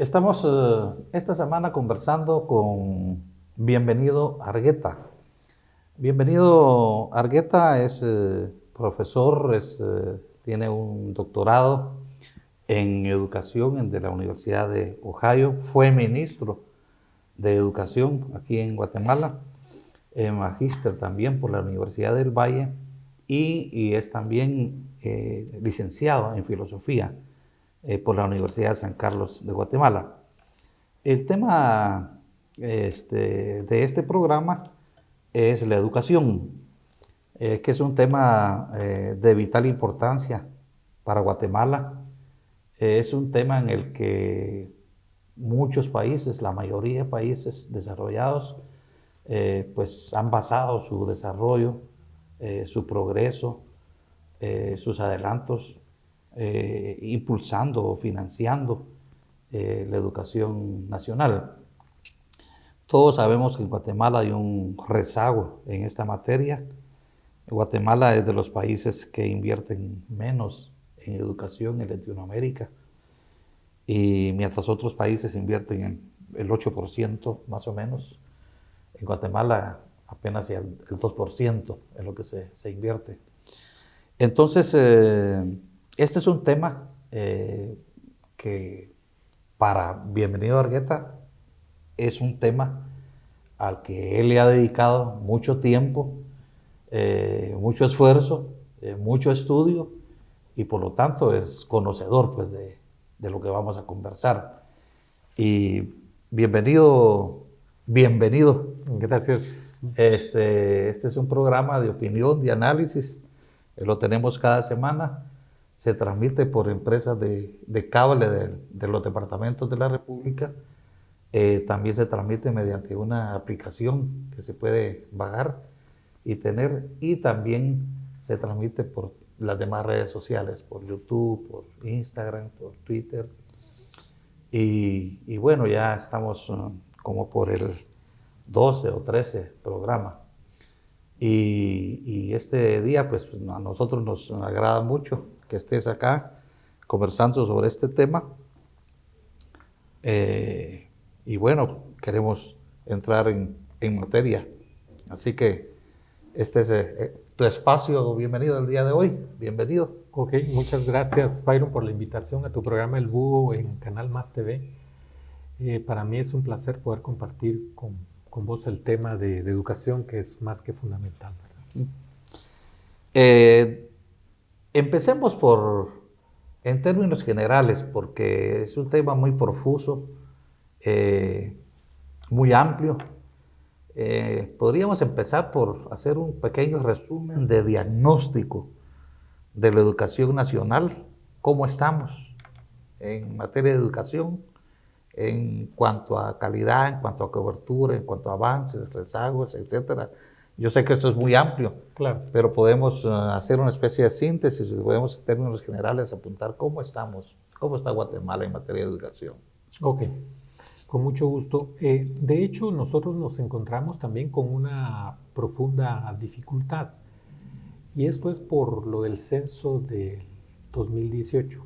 Estamos esta semana conversando con Bienvenido Argueta. Bienvenido Argueta es profesor, tiene un doctorado en educación de la Universidad de Ohio, fue ministro de Educación aquí en Guatemala, magíster también por la Universidad del Valle y es también licenciado en filosofía por la Universidad de San Carlos de Guatemala. El tema de este programa es la educación, que es un tema de vital importancia para Guatemala. Es un tema en el que muchos países, la mayoría de países desarrollados, pues han basado su desarrollo, su progreso, sus adelantos, impulsando o financiando la educación nacional. Todos sabemos que en Guatemala hay un rezago en esta materia. Guatemala es de los países que invierten menos en educación en Latinoamérica, y mientras otros países invierten en el 8% más o menos, en Guatemala apenas el 2% en lo que se invierte. Entonces, este es un tema que para Bienvenido Argueta es un tema al que él le ha dedicado mucho tiempo, mucho esfuerzo, mucho estudio, y por lo tanto es conocedor pues, de lo que vamos a conversar. Y bienvenido, bienvenido. Gracias. Este es un programa de opinión, de análisis, lo tenemos cada semana. Se transmite por empresas de cable de los departamentos de la República. También se transmite mediante una aplicación que se puede bajar y tener, y también se transmite por las demás redes sociales, por YouTube, por Instagram, por Twitter. Y bueno, ya estamos como por el 12 o 13 programa. Y este día, pues a nosotros nos agrada mucho que estés acá conversando sobre este tema. Y bueno, queremos entrar en materia. Así que este es tu espacio. Bienvenido el día de hoy. Bienvenido. Ok, muchas gracias, Byron, por la invitación a tu programa El Búho en Canal Más TV. Para mí es un placer poder compartir con vos el tema de educación, que es más que fundamental, ¿verdad? Empecemos en términos generales, porque es un tema muy profuso, eh, muy amplio. Podríamos empezar por hacer un pequeño resumen de diagnóstico de la educación nacional. ¿Cómo estamos en materia de educación? En cuanto a calidad, en cuanto a cobertura, en cuanto a avances, rezagos, etcétera. Yo sé que esto es muy amplio, Claro. pero podemos hacer una especie de síntesis y podemos en términos generales apuntar cómo estamos, cómo está Guatemala en materia de educación. Ok, con mucho gusto. De hecho, nosotros nos encontramos también con una profunda dificultad, y esto es por lo del censo del 2018.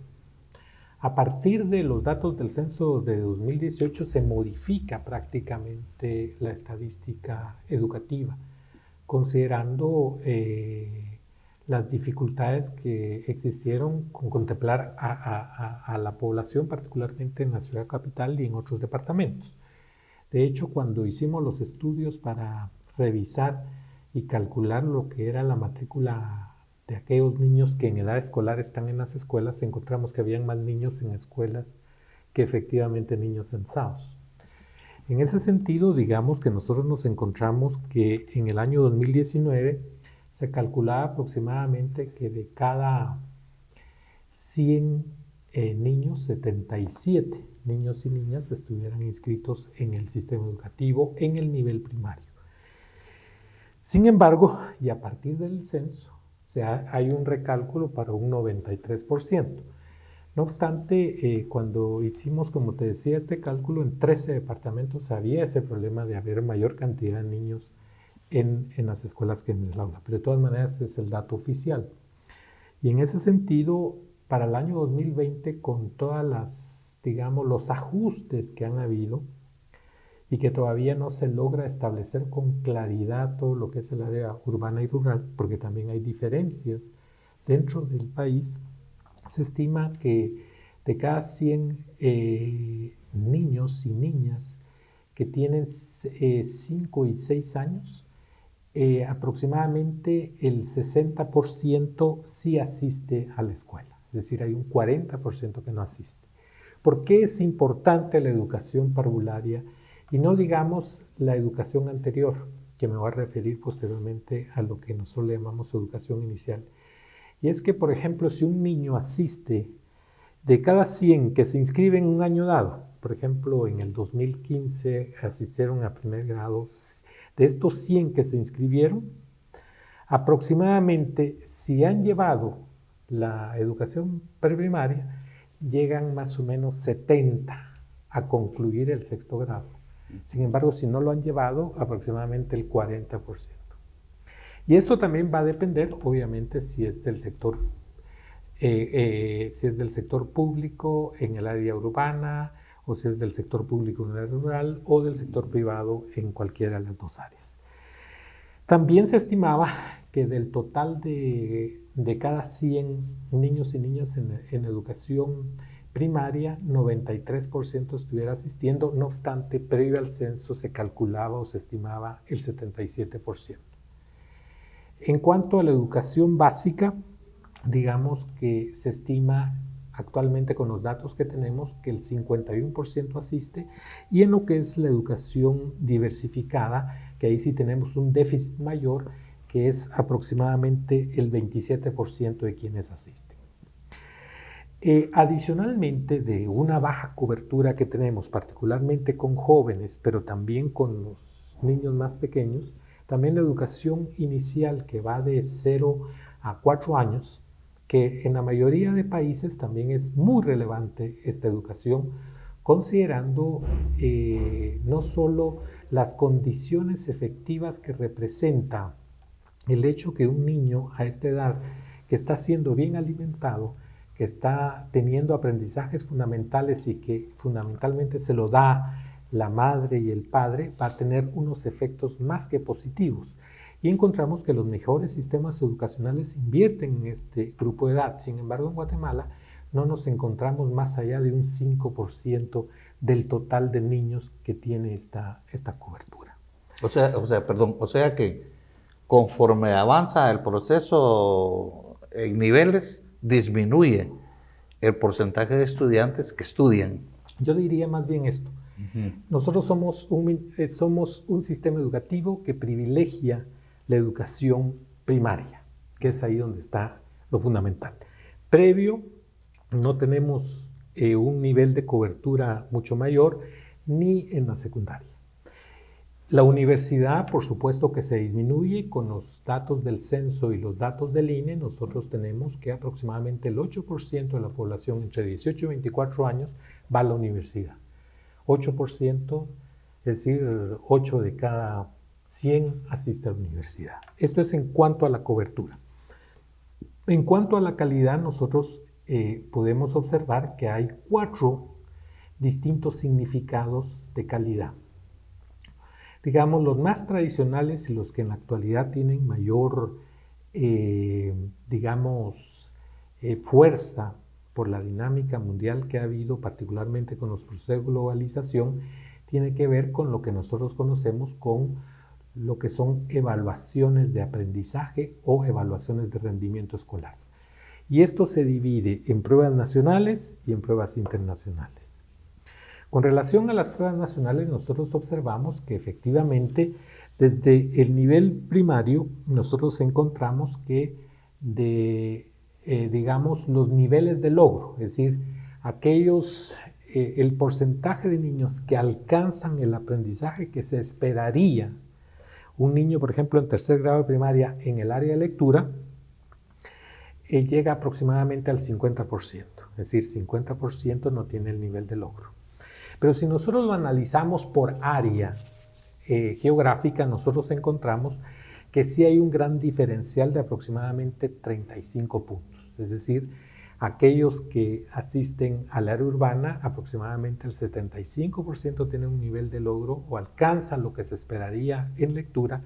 A partir de los datos del censo de 2018 se modifica prácticamente la estadística educativa, considerando las dificultades que existieron con contemplar a la población, particularmente en la ciudad capital y en otros departamentos. De hecho, cuando hicimos los estudios para revisar y calcular lo que era la matrícula de aquellos niños que en edad escolar están en las escuelas, encontramos que habían más niños en escuelas que efectivamente niños censados. En ese sentido, digamos que nosotros nos encontramos que en el año 2019 se calculaba aproximadamente que de cada 100 niños, 77 niños y niñas estuvieran inscritos en el sistema educativo en el nivel primario. Sin embargo, y a partir del censo, hay un recálculo para un 93%. No obstante, cuando hicimos, como te decía, este cálculo en 13 departamentos, había ese problema de haber mayor cantidad de niños en las escuelas que en el aula. Pero de todas maneras es el dato oficial. Y en ese sentido, para el año 2020, con todas las digamos, los ajustes que han habido y que todavía no se logra establecer con claridad todo lo que es el área urbana y rural, porque también hay diferencias dentro del país. Se estima que de cada 100 niños y niñas que tienen 5 y 6 años, aproximadamente el 60% sí asiste a la escuela, es decir, hay un 40% que no asiste. ¿Por qué es importante la educación parvularia y no digamos la educación anterior, que me voy a referir posteriormente a lo que nosotros le llamamos educación inicial? Y es que, por ejemplo, si un niño asiste, de cada 100 que se inscriben en un año dado, por ejemplo, en el 2015 asistieron a primer grado, de estos 100 que se inscribieron, aproximadamente, si han llevado la educación preprimaria, llegan más o menos 70 a concluir el sexto grado. Sin embargo, si no lo han llevado, aproximadamente el 40%. Y esto también va a depender, obviamente, si es del sector público en el área urbana, o si es del sector público en el área rural, o del sector privado en cualquiera de las dos áreas. También se estimaba que del total de cada 100 niños y niñas en educación primaria, 93% estuviera asistiendo. No obstante, previo al censo se calculaba o se estimaba el 77%. En cuanto a la educación básica, digamos que se estima actualmente con los datos que tenemos que el 51% asiste, y en lo que es la educación diversificada, que ahí sí tenemos un déficit mayor, que es aproximadamente el 27% de quienes asisten. Adicionalmente, de una baja cobertura que tenemos, particularmente con jóvenes, pero también con los niños más pequeños, también la educación inicial, que va de 0 a 4 años, que en la mayoría de países también es muy relevante esta educación, considerando no solo las condiciones efectivas que representa el hecho que un niño a esta edad, que está siendo bien alimentado, que está teniendo aprendizajes fundamentales y que fundamentalmente se lo da la madre y el padre, va a tener unos efectos más que positivos. Y encontramos que los mejores sistemas educacionales invierten en este grupo de edad. Sin embargo, en Guatemala no nos encontramos más allá de un 5% del total de niños que tiene esta cobertura. O sea que conforme avanza el proceso en niveles, disminuye el porcentaje de estudiantes que estudian. Yo diría más bien esto. Nosotros somos un sistema educativo que privilegia la educación primaria, que es ahí donde está lo fundamental. Previo, no tenemos un nivel de cobertura mucho mayor, ni en la secundaria. La universidad, por supuesto que se disminuye con los datos del censo y los datos del INE. Nosotros tenemos que aproximadamente el 8% de la población entre 18 y 24 años va a la universidad. 8%, es decir, 8 de cada 100 asiste a la universidad. Esto es en cuanto a la cobertura. En cuanto a la calidad, nosotros podemos observar que hay 4 distintos significados de calidad. Digamos, los más tradicionales y los que en la actualidad tienen mayor, fuerza por la dinámica mundial que ha habido, particularmente con los procesos de globalización, tiene que ver con lo que nosotros conocemos con lo que son evaluaciones de aprendizaje o evaluaciones de rendimiento escolar. Y esto se divide en pruebas nacionales y en pruebas internacionales. Con relación a las pruebas nacionales, nosotros observamos que efectivamente desde el nivel primario nosotros encontramos que los niveles de logro, es decir, el porcentaje de niños que alcanzan el aprendizaje que se esperaría un niño, por ejemplo, en tercer grado de primaria en el área de lectura, llega aproximadamente al 50%, es decir, 50% no tiene el nivel de logro. Pero si nosotros lo analizamos por área geográfica, nosotros encontramos que sí hay un gran diferencial de aproximadamente 35 puntos. Es decir, Aquellos que asisten al área urbana, aproximadamente el 75% tienen un nivel de logro o alcanzan lo que se esperaría en lectura,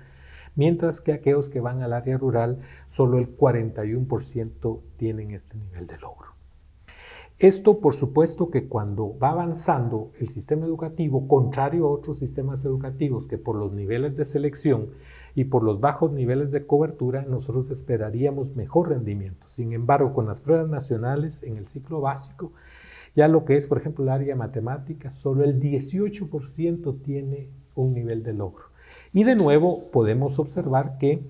mientras que aquellos que van al área rural, solo el 41% tienen este nivel de logro. Esto, por supuesto, que cuando va avanzando el sistema educativo, contrario a otros sistemas educativos que por los niveles de selección y por los bajos niveles de cobertura, nosotros esperaríamos mejor rendimiento. Sin embargo, con las pruebas nacionales en el ciclo básico, ya lo que es, por ejemplo, el área matemática, solo el 18% tiene un nivel de logro. Y de nuevo podemos observar que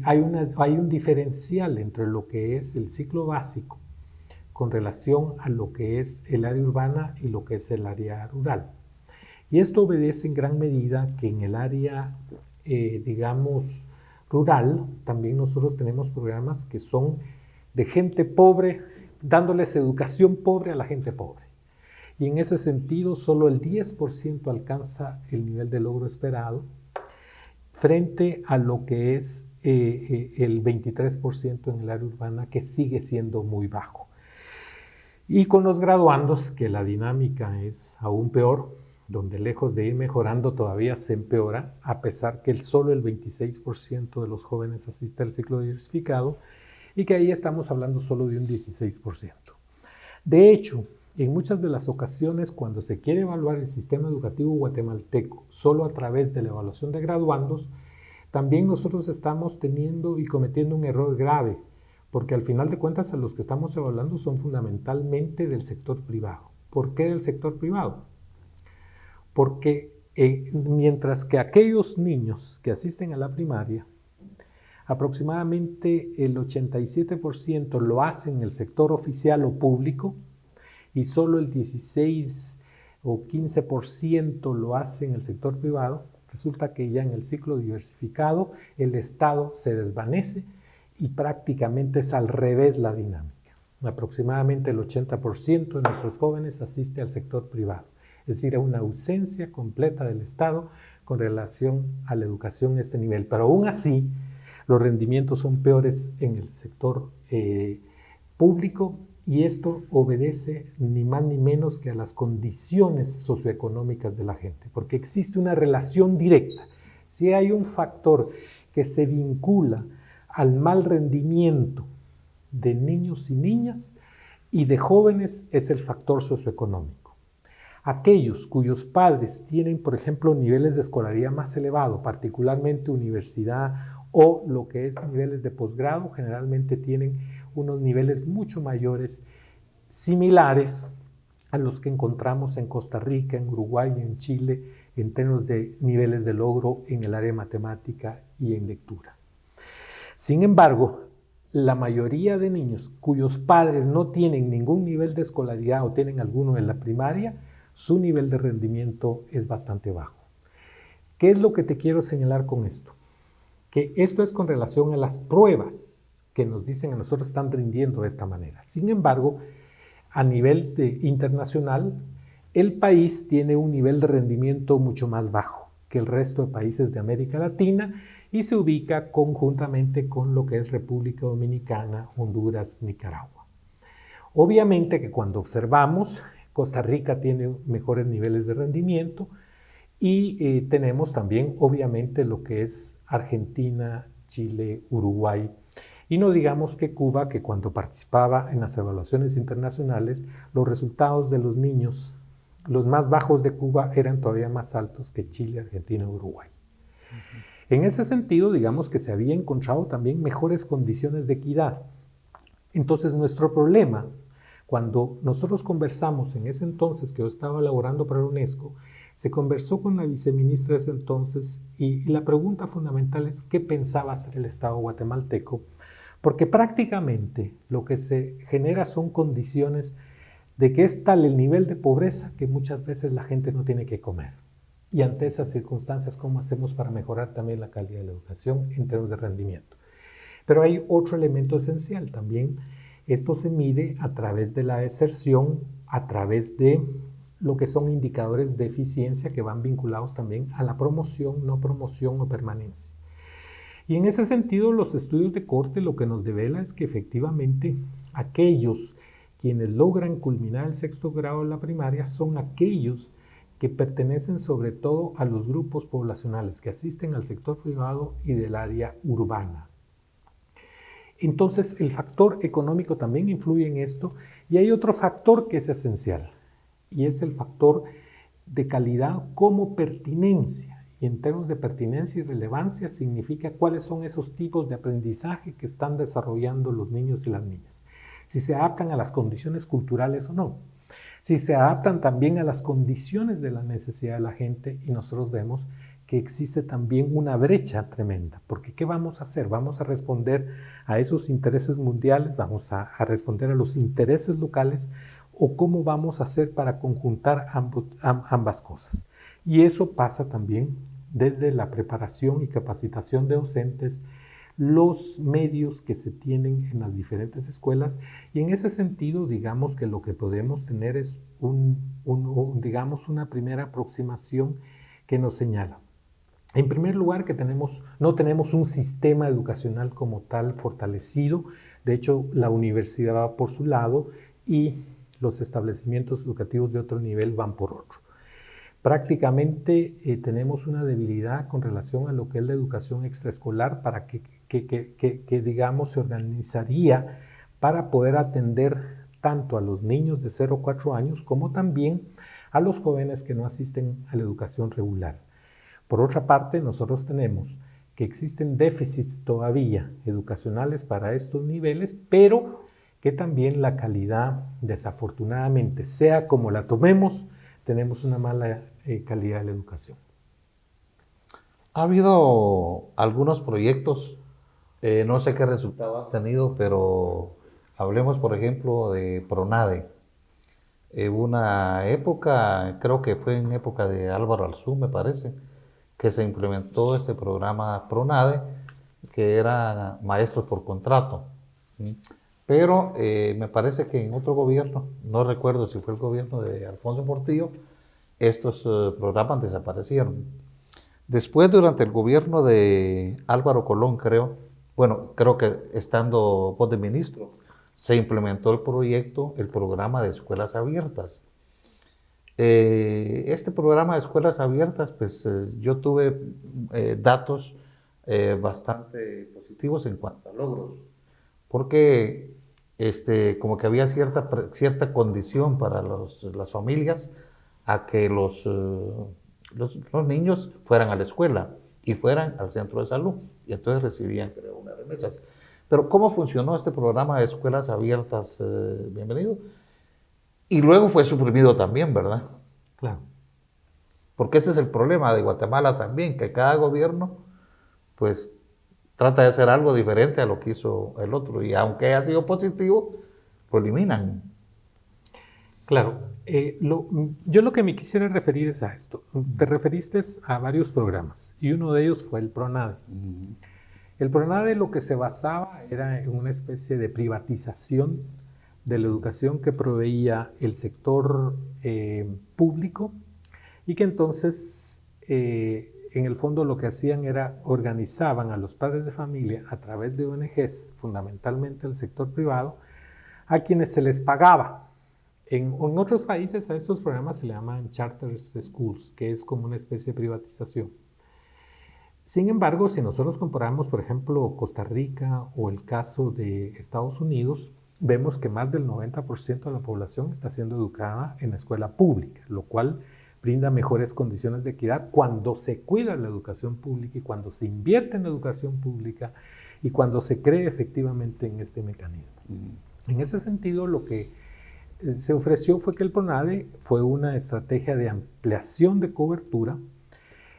hay un diferencial entre lo que es el ciclo básico con relación a lo que es el área urbana y lo que es el área rural. Y esto obedece en gran medida que en el área, digamos, rural, también nosotros tenemos programas que son de gente pobre, dándoles educación pobre a la gente pobre. Y en ese sentido, solo el 10% alcanza el nivel de logro esperado, frente a lo que es el 23% en el área urbana, que sigue siendo muy bajo. Y con los graduandos, que la dinámica es aún peor, donde lejos de ir mejorando todavía se empeora, a pesar que solo el 26% de los jóvenes asiste al ciclo diversificado y que ahí estamos hablando solo de un 16%. De hecho, en muchas de las ocasiones, cuando se quiere evaluar el sistema educativo guatemalteco solo a través de la evaluación de graduandos, también nosotros estamos teniendo y cometiendo un error grave, porque al final de cuentas a los que estamos evaluando son fundamentalmente del sector privado. ¿Por qué del sector privado? Porque mientras que aquellos niños que asisten a la primaria, aproximadamente el 87% lo hacen en el sector oficial o público y solo el 16 o 15% lo hacen en el sector privado, resulta que ya en el ciclo diversificado el Estado se desvanece y prácticamente es al revés la dinámica. Aproximadamente el 80% de nuestros jóvenes asiste al sector privado, es decir, a una ausencia completa del Estado con relación a la educación a este nivel. Pero aún así, los rendimientos son peores en el sector público y esto obedece ni más ni menos que a las condiciones socioeconómicas de la gente, porque existe una relación directa. Si hay un factor que se vincula al mal rendimiento de niños y niñas y de jóvenes, es el factor socioeconómico. Aquellos cuyos padres tienen, por ejemplo, niveles de escolaridad más elevado, particularmente universidad o lo que es niveles de posgrado, generalmente tienen unos niveles mucho mayores, similares a los que encontramos en Costa Rica, en Uruguay y en Chile, en términos de niveles de logro en el área matemática y en lectura. Sin embargo, la mayoría de niños cuyos padres no tienen ningún nivel de escolaridad o tienen alguno en la primaria, su nivel de rendimiento es bastante bajo. ¿Qué es lo que te quiero señalar con esto? Que esto es con relación a las pruebas que nos dicen a nosotros están rindiendo de esta manera. Sin embargo, a nivel internacional, el país tiene un nivel de rendimiento mucho más bajo que el resto de países de América Latina y se ubica conjuntamente con lo que es República Dominicana, Honduras, Nicaragua. Obviamente que cuando observamos, Costa Rica tiene mejores niveles de rendimiento y tenemos también, obviamente, lo que es Argentina, Chile, Uruguay. Y no digamos que Cuba, que cuando participaba en las evaluaciones internacionales, los resultados de los niños, los más bajos de Cuba, eran todavía más altos que Chile, Argentina y Uruguay. En ese sentido, digamos que se había encontrado también mejores condiciones de equidad. Entonces, nuestro problema, cuando nosotros conversamos en ese entonces, que yo estaba elaborando para la UNESCO, se conversó con la viceministra de ese entonces y la pregunta fundamental es ¿qué pensaba hacer el Estado guatemalteco? Porque prácticamente lo que se genera son condiciones de que es tal el nivel de pobreza que muchas veces la gente no tiene que comer. Y ante esas circunstancias, ¿cómo hacemos para mejorar también la calidad de la educación en términos de rendimiento? Pero hay otro elemento esencial también. Esto se mide a través de la deserción, a través de lo que son indicadores de eficiencia que van vinculados también a la promoción, no promoción o permanencia. Y en ese sentido, los estudios de corte lo que nos devela es que efectivamente aquellos quienes logran culminar el sexto grado de la primaria son aquellos que pertenecen sobre todo a los grupos poblacionales que asisten al sector privado y del área urbana. Entonces, el factor económico también influye en esto, y hay otro factor que es esencial, y es el factor de calidad como pertinencia. Y en términos de pertinencia y relevancia significa cuáles son esos tipos de aprendizaje que están desarrollando los niños y las niñas. Si se adaptan a las condiciones culturales o no. Si se adaptan también a las condiciones de la necesidad de la gente, y nosotros vemos que existe también una brecha tremenda, porque ¿qué vamos a hacer? Vamos a responder a esos intereses mundiales, vamos a responder a los intereses locales, o cómo vamos a hacer para conjuntar ambas cosas. Y eso pasa también desde la preparación y capacitación de docentes, los medios que se tienen en las diferentes escuelas, y en ese sentido, digamos que lo que podemos tener es digamos, una primera aproximación que nos señala. En primer lugar, que no tenemos un sistema educacional como tal fortalecido. De hecho, la universidad va por su lado y los establecimientos educativos de otro nivel van por otro. Prácticamente tenemos una debilidad con relación a lo que es la educación extraescolar, para que digamos, se organizaría para poder atender tanto a los niños de 0 a 4 años como también a los jóvenes que no asisten a la educación regular. Por otra parte, nosotros tenemos que existen déficits todavía educacionales para estos niveles, pero que también la calidad, desafortunadamente, sea como la tomemos, tenemos una mala calidad de la educación. Ha habido algunos proyectos, no sé qué resultado han tenido, pero hablemos, por ejemplo, de PRONADE. Una época, creo que fue en época de Álvaro Alzú, me parece, que se implementó este programa PRONADE, que era maestros por contrato. Pero me parece que en otro gobierno, no recuerdo si fue el gobierno de Alfonso Portillo, estos programas desaparecieron. Después, durante el gobierno de Álvaro Colón, creo que estando vos de ministro, se implementó el programa de escuelas abiertas. Este programa de escuelas abiertas, pues yo tuve datos bastante positivos en cuanto a logros, porque como que había cierta condición para las familias a que los niños fueran a la escuela y fueran al centro de salud, y entonces recibían, creo, unas remesas. Pero ¿cómo funcionó este programa de escuelas abiertas? Bienvenido. Y luego fue suprimido también, ¿verdad? Claro. Porque ese es el problema de Guatemala también, que cada gobierno pues trata de hacer algo diferente a lo que hizo el otro, y aunque haya sido positivo, lo eliminan. Claro. Yo lo que me quisiera referir es a esto. Te referiste a varios programas, y uno de ellos fue el PRONADE. El PRONADE lo que se basaba era en una especie de privatización de la educación que proveía el sector público, y que entonces en el fondo lo que hacían era organizaban a los padres de familia a través de ONGs, fundamentalmente el sector privado, a quienes se les pagaba. En otros países a estos programas se le llaman charter schools, que es como una especie de privatización. Sin embargo, si nosotros comparamos, por ejemplo, Costa Rica o el caso de Estados Unidos, vemos que más del 90% de la población está siendo educada en la escuela pública, lo cual brinda mejores condiciones de equidad cuando se cuida la educación pública y cuando se invierte en la educación pública y cuando se cree efectivamente en este mecanismo. En ese sentido, lo que se ofreció fue que el PRONADE fue una estrategia de ampliación de cobertura,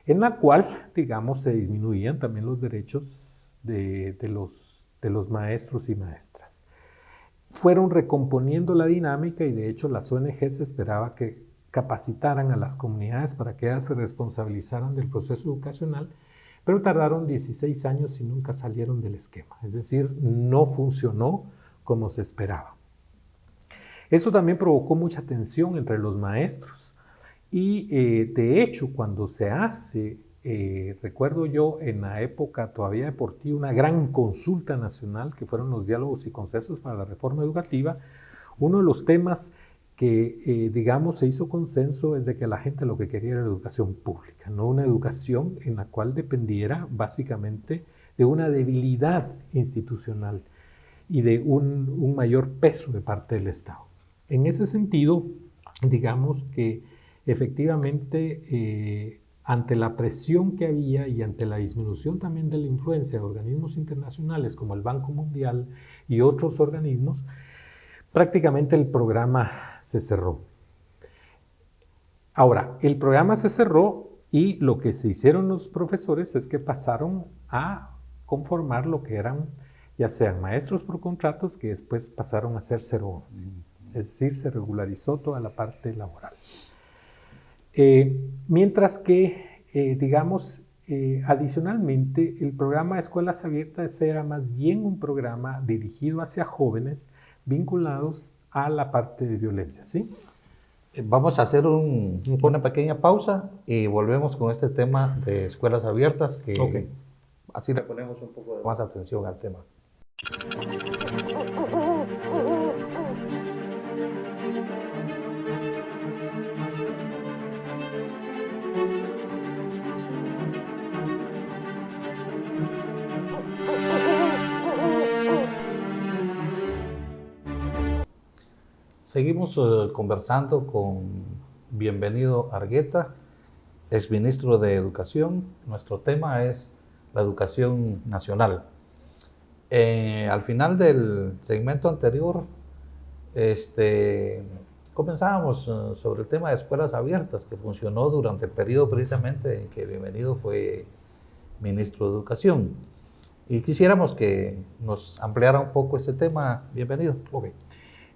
en la cual, digamos, se disminuían también los derechos de los maestros y maestras. Fueron recomponiendo la dinámica, y de hecho las ONGs esperaba que capacitaran a las comunidades para que ellas se responsabilizaran del proceso educacional, pero tardaron 16 años y nunca salieron del esquema. Es decir, no funcionó como se esperaba. Esto también provocó mucha tensión entre los maestros, y de hecho, cuando se hace recuerdo yo en la época todavía deportiva una gran consulta nacional que fueron los diálogos y consensos para la reforma educativa. Uno de los temas que, digamos, se hizo consenso es de que la gente lo que quería era educación pública, no una educación en la cual dependiera básicamente de una debilidad institucional y de un mayor peso de parte del Estado. En ese sentido, digamos que efectivamente ante la presión que había y ante la disminución también de la influencia de organismos internacionales como el Banco Mundial y otros organismos, prácticamente el programa se cerró. Ahora, el programa se cerró y lo que se hicieron los profesores es que pasaron a conformar lo que eran, ya sean maestros por contratos, que después pasaron a ser 011. Es decir, se regularizó toda la parte laboral. Mientras que, digamos, adicionalmente, el programa de Escuelas Abiertas era más bien un programa dirigido hacia jóvenes vinculados a la parte de violencia, ¿sí? Vamos a hacer una pequeña pausa y volvemos con este tema de escuelas abiertas, que así le ponemos un poco de más atención al tema. Seguimos conversando con Bienvenido Argueta, exministro de Educación. Nuestro tema es la educación nacional. Al final del segmento anterior, comenzábamos sobre el tema de escuelas abiertas, que funcionó durante el periodo precisamente en que Bienvenido fue ministro de Educación. Y quisiéramos que nos ampliara un poco ese tema. Bienvenido. Okay.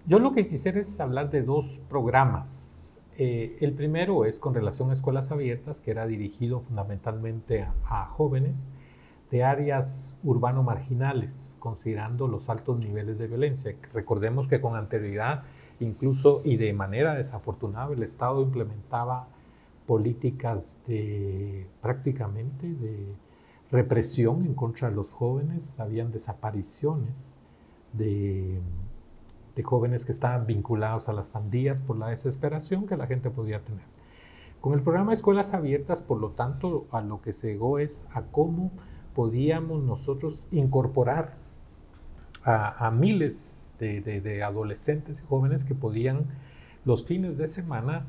Yo lo que quisiera es hablar de dos programas. El primero es con relación a escuelas abiertas, que era dirigido fundamentalmente a jóvenes de áreas urbano-marginales, considerando los altos niveles de violencia. Recordemos que con anterioridad, incluso y de manera desafortunada, el Estado implementaba políticas prácticamente de represión en contra de los jóvenes. Habían desapariciones de jóvenes que estaban vinculados a las pandillas por la desesperación que la gente podía tener. Con el programa de Escuelas Abiertas, por lo tanto, a lo que se llegó es a cómo podíamos nosotros incorporar a miles de adolescentes y jóvenes que podían los fines de semana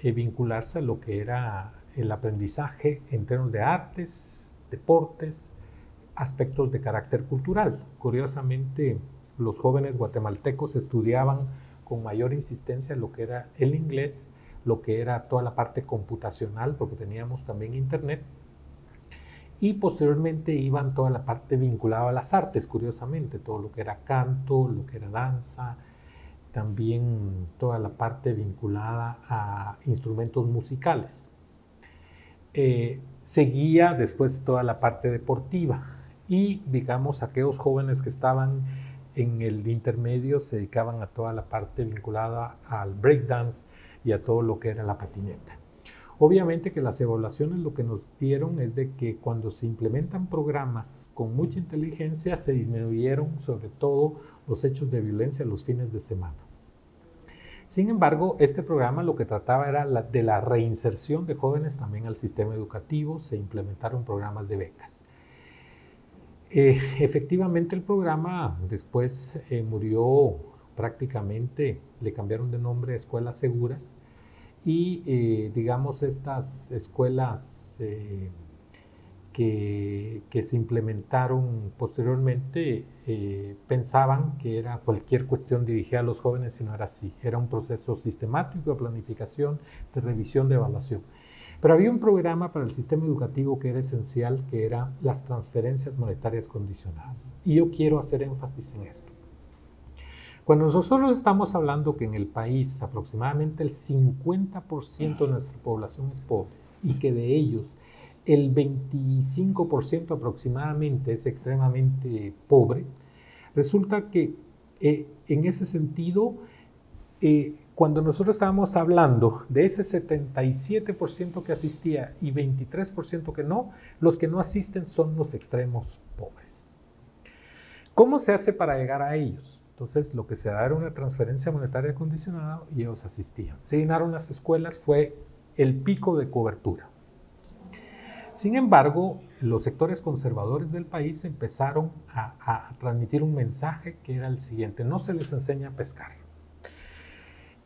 vincularse a lo que era el aprendizaje en términos de artes, deportes, aspectos de carácter cultural. Curiosamente, los jóvenes guatemaltecos estudiaban con mayor insistencia lo que era el inglés, lo que era toda la parte computacional, porque teníamos también internet, y posteriormente iban toda la parte vinculada a las artes, curiosamente, todo lo que era canto, lo que era danza, también toda la parte vinculada a instrumentos musicales. Seguía después toda la parte deportiva y, digamos, aquellos jóvenes que estaban en el intermedio se dedicaban a toda la parte vinculada al breakdance y a todo lo que era la patineta. Obviamente que las evaluaciones lo que nos dieron es de que cuando se implementan programas con mucha inteligencia se disminuyeron sobre todo los hechos de violencia los fines de semana. Sin embargo, este programa lo que trataba era de la reinserción de jóvenes también al sistema educativo. Se implementaron programas de becas. Efectivamente el programa después murió prácticamente, le cambiaron de nombre a Escuelas Seguras y digamos estas escuelas que se implementaron posteriormente pensaban que era cualquier cuestión dirigida a los jóvenes y no era así. Era un proceso sistemático de planificación, de revisión, de evaluación. Pero había un programa para el sistema educativo que era esencial, que era las transferencias monetarias condicionadas. Y yo quiero hacer énfasis en esto. Cuando nosotros estamos hablando que en el país aproximadamente el 50% de nuestra población es pobre y que de ellos el 25% aproximadamente es extremadamente pobre, resulta que en ese sentido cuando nosotros estábamos hablando de ese 77% que asistía y 23% que no, los que no asisten son los extremos pobres. ¿Cómo se hace para llegar a ellos? Entonces, lo que se da era una transferencia monetaria condicionada y ellos asistían. Se llenaron las escuelas, fue el pico de cobertura. Sin embargo, los sectores conservadores del país empezaron a transmitir un mensaje que era el siguiente: no se les enseña a pescar.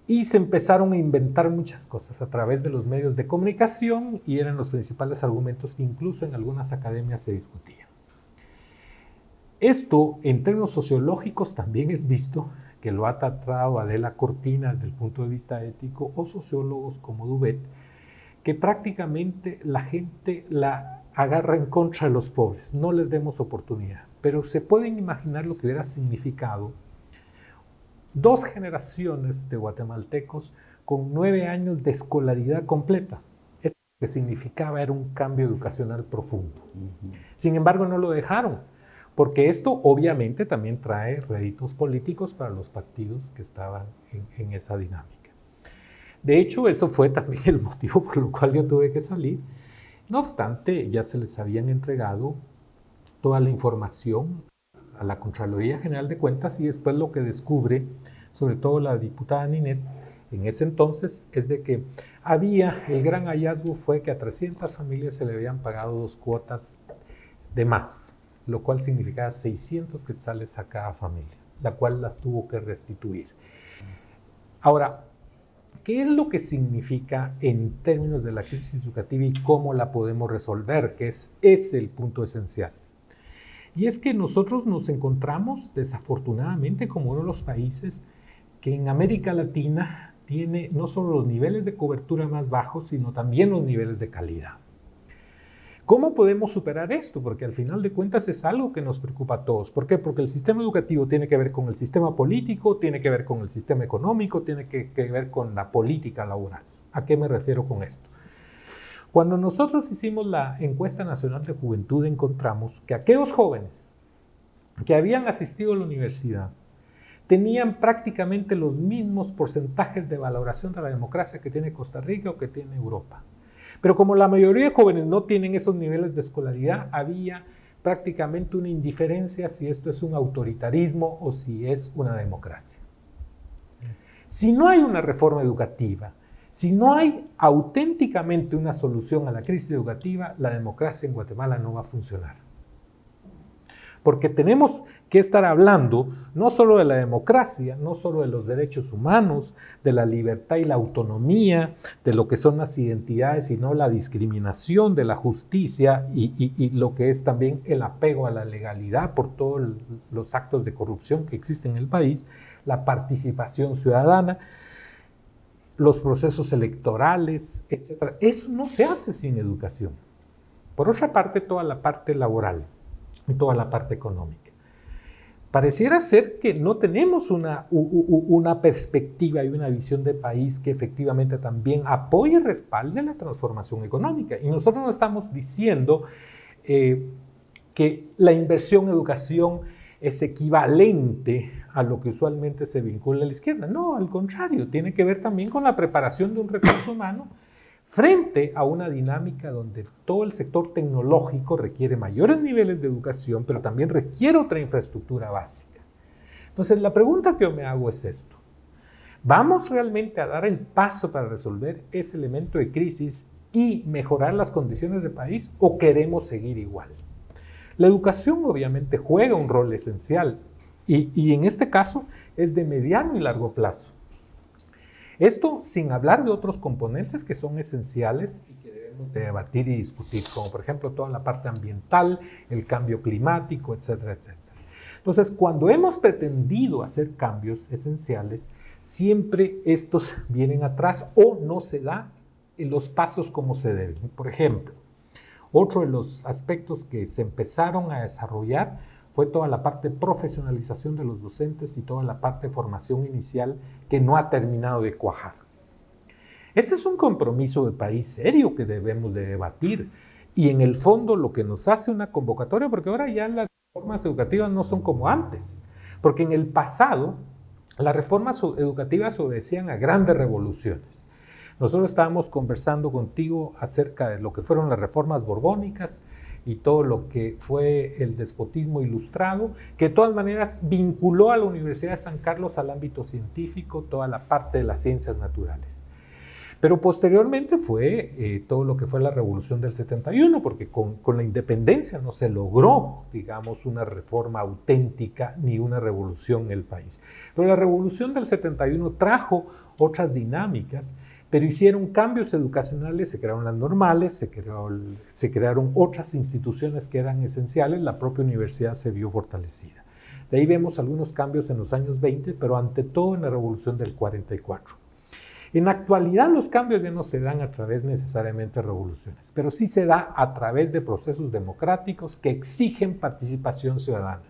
Y se empezaron a inventar muchas cosas a través de los medios de comunicación y eran los principales argumentos que incluso en algunas academias se discutían. Esto, en términos sociológicos, también es visto, que lo ha tratado Adela Cortina desde el punto de vista ético, o sociólogos como Dubet, que prácticamente la gente la agarra en contra de los pobres, no les demos oportunidad. Pero se pueden imaginar lo que hubiera significado 2 generaciones de guatemaltecos con 9 años de escolaridad completa. Eso que significaba era un cambio educacional profundo. Sin embargo, no lo dejaron, porque esto obviamente también trae réditos políticos para los partidos que estaban en esa dinámica. De hecho, eso fue también el motivo por el cual yo tuve que salir. No obstante, ya se les habían entregado toda la información a la Contraloría General de Cuentas y después lo que descubre, sobre todo la diputada Ninet, en ese entonces, es de que el gran hallazgo fue que a 300 familias se le habían pagado 2 cuotas de más, lo cual significaba 600 quetzales a cada familia, la cual las tuvo que restituir. Ahora, ¿qué es lo que significa en términos de la crisis educativa y cómo la podemos resolver? Que es el punto esencial. Y es que nosotros nos encontramos, desafortunadamente, como uno de los países que en América Latina tiene no solo los niveles de cobertura más bajos, sino también los niveles de calidad. ¿Cómo podemos superar esto? Porque al final de cuentas es algo que nos preocupa a todos. ¿Por qué? Porque el sistema educativo tiene que ver con el sistema político, tiene que ver con el sistema económico, tiene que ver con la política laboral. ¿A qué me refiero con esto? Cuando nosotros hicimos la encuesta nacional de juventud, encontramos que aquellos jóvenes que habían asistido a la universidad tenían prácticamente los mismos porcentajes de valoración de la democracia que tiene Costa Rica o que tiene Europa. Pero como la mayoría de jóvenes no tienen esos niveles de escolaridad, había prácticamente una indiferencia si esto es un autoritarismo o si es una democracia. Si no hay una reforma educativa, si no hay auténticamente una solución a la crisis educativa, la democracia en Guatemala no va a funcionar. Porque tenemos que estar hablando no solo de la democracia, no solo de los derechos humanos, de la libertad y la autonomía, de lo que son las identidades, sino la discriminación, de la justicia y lo que es también el apego a la legalidad por todos los actos de corrupción que existen en el país, la participación ciudadana, los procesos electorales, etc. Eso no se hace sin educación. Por otra parte, toda la parte laboral y toda la parte económica. Pareciera ser que no tenemos una perspectiva y una visión de país que efectivamente también apoye y respalde la transformación económica. Y nosotros no estamos diciendo que la inversión en educación es equivalente a lo que usualmente se vincula a la izquierda. No, al contrario, tiene que ver también con la preparación de un recurso humano frente a una dinámica donde todo el sector tecnológico requiere mayores niveles de educación, pero también requiere otra infraestructura básica. Entonces, la pregunta que yo me hago es esto. ¿Vamos realmente a dar el paso para resolver ese elemento de crisis y mejorar las condiciones del país o queremos seguir igual? La educación obviamente juega un rol esencial y en este caso es de mediano y largo plazo. Esto sin hablar de otros componentes que son esenciales y que debemos de debatir y discutir, como por ejemplo toda la parte ambiental, el cambio climático, etcétera, etcétera. Entonces, cuando hemos pretendido hacer cambios esenciales, siempre estos vienen atrás o no se da en los pasos como se deben. Por ejemplo, otro de los aspectos que se empezaron a desarrollar fue toda la parte de profesionalización de los docentes y toda la parte de formación inicial que no ha terminado de cuajar. Ese es un compromiso de país serio que debemos de debatir y en el fondo lo que nos hace una convocatoria, porque ahora ya las formas educativas no son como antes, porque en el pasado Las reformas educativas obedecían a grandes revoluciones. Nosotros estábamos conversando contigo acerca de lo que fueron las reformas borbónicas y todo lo que fue el despotismo ilustrado, que de todas maneras vinculó a la Universidad de San Carlos al ámbito científico, toda la parte de las ciencias naturales. Pero posteriormente fue todo lo que fue la Revolución del 71, porque con la independencia no se logró, digamos, una reforma auténtica ni una revolución en el país. Pero la Revolución del 71 trajo otras dinámicas, pero hicieron cambios educacionales, se crearon las normales, se crearon otras instituciones que eran esenciales, la propia universidad se vio fortalecida. De ahí vemos algunos cambios en los años 20, pero ante todo en la Revolución del 44. En la actualidad los cambios ya no se dan a través necesariamente de revoluciones, pero sí se da a través de procesos democráticos que exigen participación ciudadana.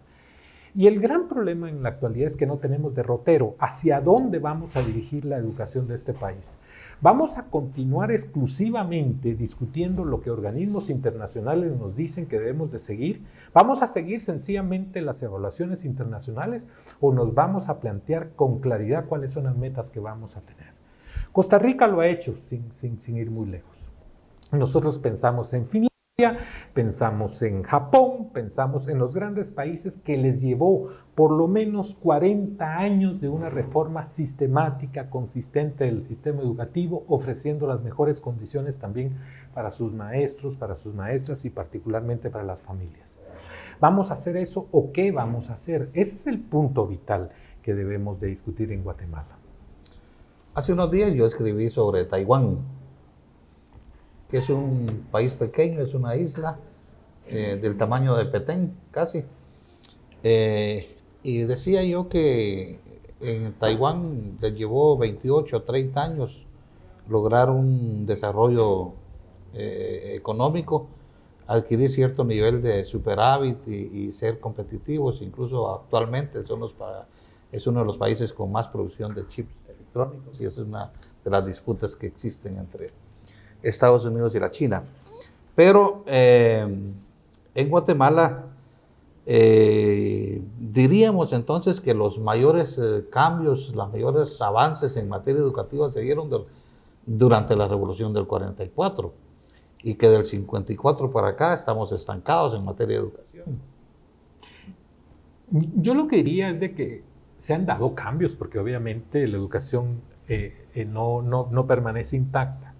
Y el gran problema en la actualidad es que no tenemos derrotero. ¿Hacia dónde vamos a dirigir la educación de este país? ¿Vamos a continuar exclusivamente discutiendo lo que organismos internacionales nos dicen que debemos de seguir? ¿Vamos a seguir sencillamente las evaluaciones internacionales o nos vamos a plantear con claridad cuáles son las metas que vamos a tener? Costa Rica lo ha hecho sin ir muy lejos. Nosotros pensamos en Finlandia, pensamos en Japón, pensamos en los grandes países que les llevó por lo menos 40 años de una reforma sistemática, consistente del sistema educativo, ofreciendo las mejores condiciones también para sus maestros, para sus maestras y particularmente para las familias. ¿Vamos a hacer eso o qué vamos a hacer? Ese es el punto vital que debemos de discutir en Guatemala. Hace unos días yo escribí sobre Taiwán, que es un país pequeño, es una isla del tamaño de Petén, casi. Y decía yo que en Taiwán les llevó 28 o 30 años lograr un desarrollo económico, adquirir cierto nivel de superávit y ser competitivos. Incluso actualmente es uno de los países con más producción de chips electrónicos y esa es una de las disputas que existen entre Estados Unidos y la China. Pero en Guatemala diríamos entonces que los mayores cambios, los mayores avances en materia educativa se dieron durante la Revolución del 44 y que del 54 para acá estamos estancados en materia de educación. Yo lo que diría es de que se han dado cambios porque obviamente la educación no permanece intacta.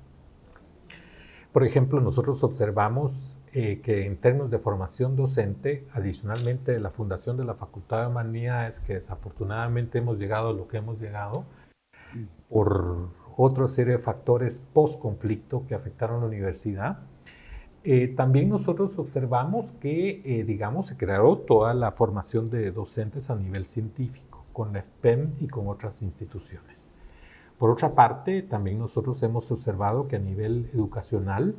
Por ejemplo, nosotros observamos que en términos de formación docente, adicionalmente de la fundación de la Facultad de Humanidades, que desafortunadamente hemos llegado a lo que hemos llegado, por otra serie de factores post-conflicto que afectaron a la universidad, también nosotros observamos que, digamos, se creó toda la formación de docentes a nivel científico, con la FPEM y con otras instituciones. Por otra parte, también nosotros hemos observado que a nivel educacional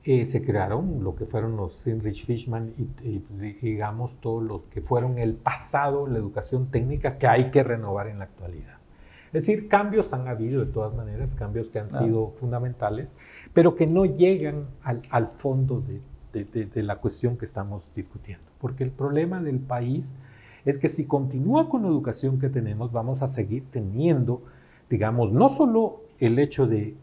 se crearon lo que fueron los Heinrich Fishman y digamos todo lo que fueron el pasado, la educación técnica que hay que renovar en la actualidad. Es decir, cambios han habido de todas maneras, cambios que han sido fundamentales, pero que no llegan al fondo de la cuestión que estamos discutiendo. Porque el problema del país es que si continúa con la educación que tenemos, vamos a seguir teniendo, digamos, no solo el hecho de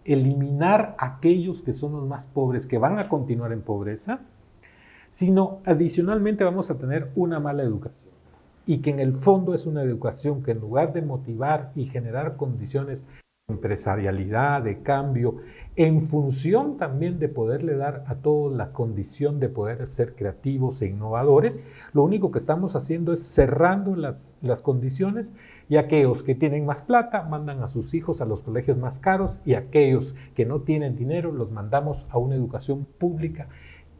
eliminar a aquellos que son los más pobres, que van a continuar en pobreza, sino adicionalmente vamos a tener una mala educación. Y que en el fondo es una educación que en lugar de motivar y generar condiciones de empresarialidad, de cambio, en función también de poderle dar a todos la condición de poder ser creativos e innovadores, lo único que estamos haciendo es cerrando las condiciones y aquellos que tienen más plata mandan a sus hijos a los colegios más caros y aquellos que no tienen dinero los mandamos a una educación pública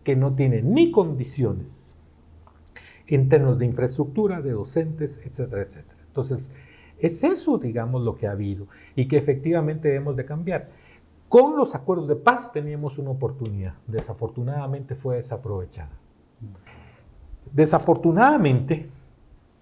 que no tiene ni condiciones en términos de infraestructura, de docentes, etcétera, etcétera. Entonces, es eso, digamos, lo que ha habido y que efectivamente debemos de cambiar. Con los acuerdos de paz teníamos una oportunidad, desafortunadamente fue desaprovechada. Desafortunadamente,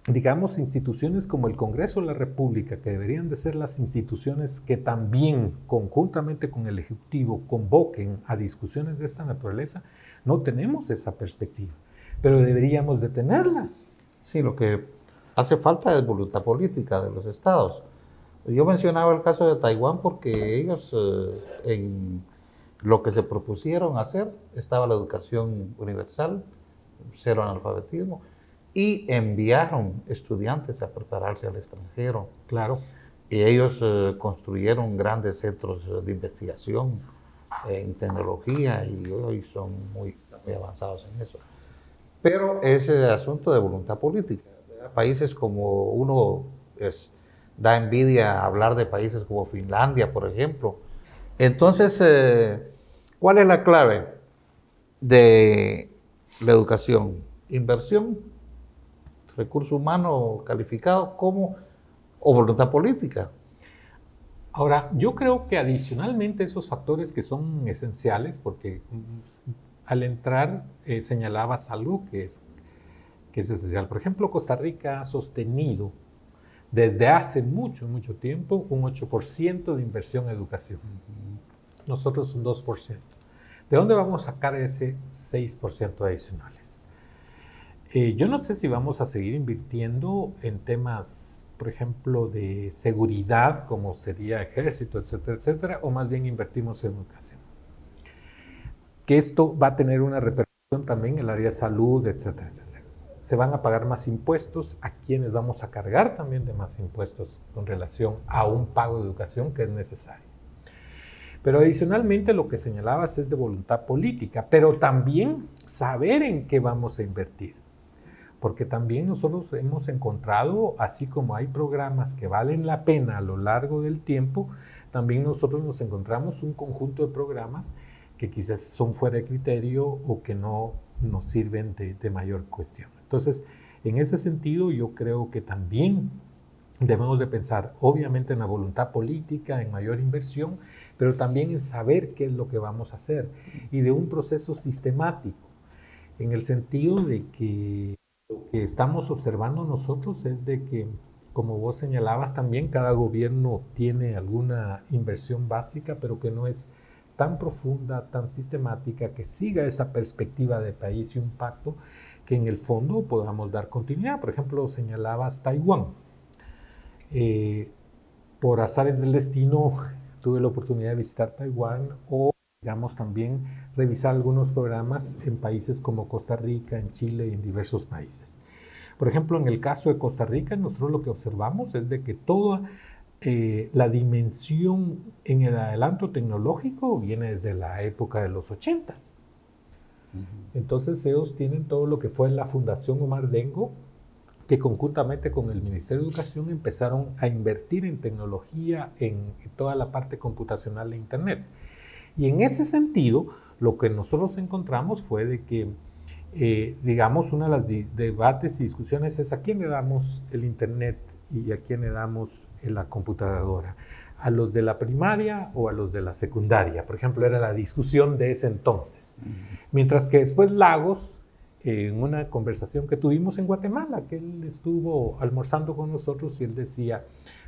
digamos, instituciones como el Congreso de la República, que deberían de ser las instituciones que también, conjuntamente con el Ejecutivo, convoquen a discusiones de esta naturaleza, no tenemos esa perspectiva. Pero deberíamos de tenerla. Sí, lo que hace falta es voluntad política de los estados. Yo mencionaba el caso de Taiwán porque ellos en lo que se propusieron hacer estaba la educación universal, cero analfabetismo, y enviaron estudiantes a prepararse al extranjero. Claro. Y ellos construyeron grandes centros de investigación en tecnología y hoy son muy, muy avanzados en eso. Pero es asunto de voluntad política. Países como uno da envidia hablar de países como Finlandia, por ejemplo. Entonces, ¿cuál es la clave de la educación? Inversión, recurso humano calificado, como o voluntad política. Ahora, yo creo que adicionalmente esos factores que son esenciales, porque al entrar señalaba salud, que es esencial. Por ejemplo, Costa Rica ha sostenido desde hace mucho, mucho tiempo un 8% de inversión en educación. Nosotros un 2%. ¿De dónde vamos a sacar ese 6% adicionales? Yo no sé si vamos a seguir invirtiendo en temas, por ejemplo, de seguridad, como sería ejército, etcétera, etcétera, o más bien invertimos en educación. Que esto va a tener una repercusión también en el área de salud, etcétera, etcétera. Se van a pagar más impuestos, a quienes vamos a cargar también de más impuestos con relación a un pago de educación que es necesario. Pero adicionalmente lo que señalabas es de voluntad política, pero también saber en qué vamos a invertir. Porque también nosotros hemos encontrado, así como hay programas que valen la pena a lo largo del tiempo, también nosotros nos encontramos un conjunto de programas que quizás son fuera de criterio o que no nos sirven de mayor cuestión. Entonces, en ese sentido, yo creo que también debemos de pensar, obviamente, en la voluntad política, en mayor inversión, pero también en saber qué es lo que vamos a hacer y de un proceso sistemático, en el sentido de que lo que estamos observando nosotros es de que, como vos señalabas también, cada gobierno tiene alguna inversión básica, pero que no es tan profunda, tan sistemática, que siga esa perspectiva de país y un pacto que en el fondo podamos dar continuidad. Por ejemplo, señalabas Taiwán. Por azares del destino, tuve la oportunidad de visitar Taiwán o, digamos, también revisar algunos programas en países como Costa Rica, en Chile y en diversos países. Por ejemplo, en el caso de Costa Rica, nosotros lo que observamos es de que toda la dimensión en el adelanto tecnológico viene desde la época de los 80. Entonces ellos tienen todo lo que fue la Fundación Omar Dengo, que conjuntamente con el Ministerio de Educación empezaron a invertir en tecnología, en toda la parte computacional de Internet. Y en ese sentido, lo que nosotros encontramos fue de que, digamos, una de las debates y discusiones es a quién le damos el Internet y a quién le damos la computadora, a los de la primaria o a los de la secundaria. Por ejemplo, era la discusión de ese entonces. Mientras que después Lagos, en una conversación que tuvimos en Guatemala, que él estuvo almorzando con nosotros y él decía,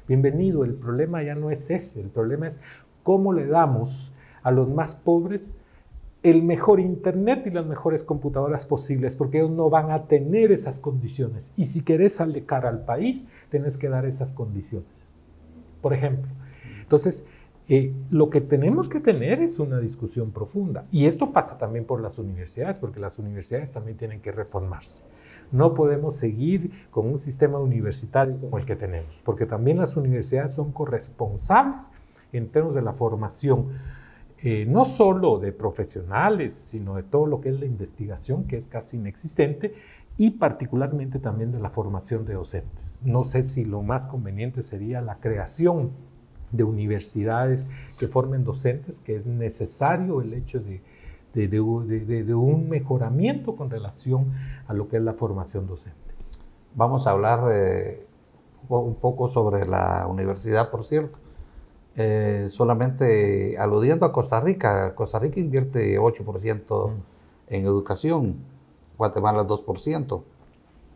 bienvenido, el problema ya no es ese, el problema es cómo le damos a los más pobres el mejor internet y las mejores computadoras posibles, porque ellos no van a tener esas condiciones. Y si querés salir cara al país, tenés que dar esas condiciones. Por ejemplo. Entonces, lo que tenemos que tener es una discusión profunda. Y esto pasa también por las universidades, porque las universidades también tienen que reformarse. No podemos seguir con un sistema universitario como el que tenemos, porque también las universidades son corresponsables en términos de la formación, no solo de profesionales, sino de todo lo que es la investigación, que es casi inexistente, y particularmente también de la formación de docentes. No sé si lo más conveniente sería la creación de universidades que formen docentes, que es necesario el hecho de un mejoramiento con relación a lo que es la formación docente. Vamos a hablar un poco sobre la universidad, por cierto. Solamente aludiendo a Costa Rica invierte 8% en educación, Guatemala 2%,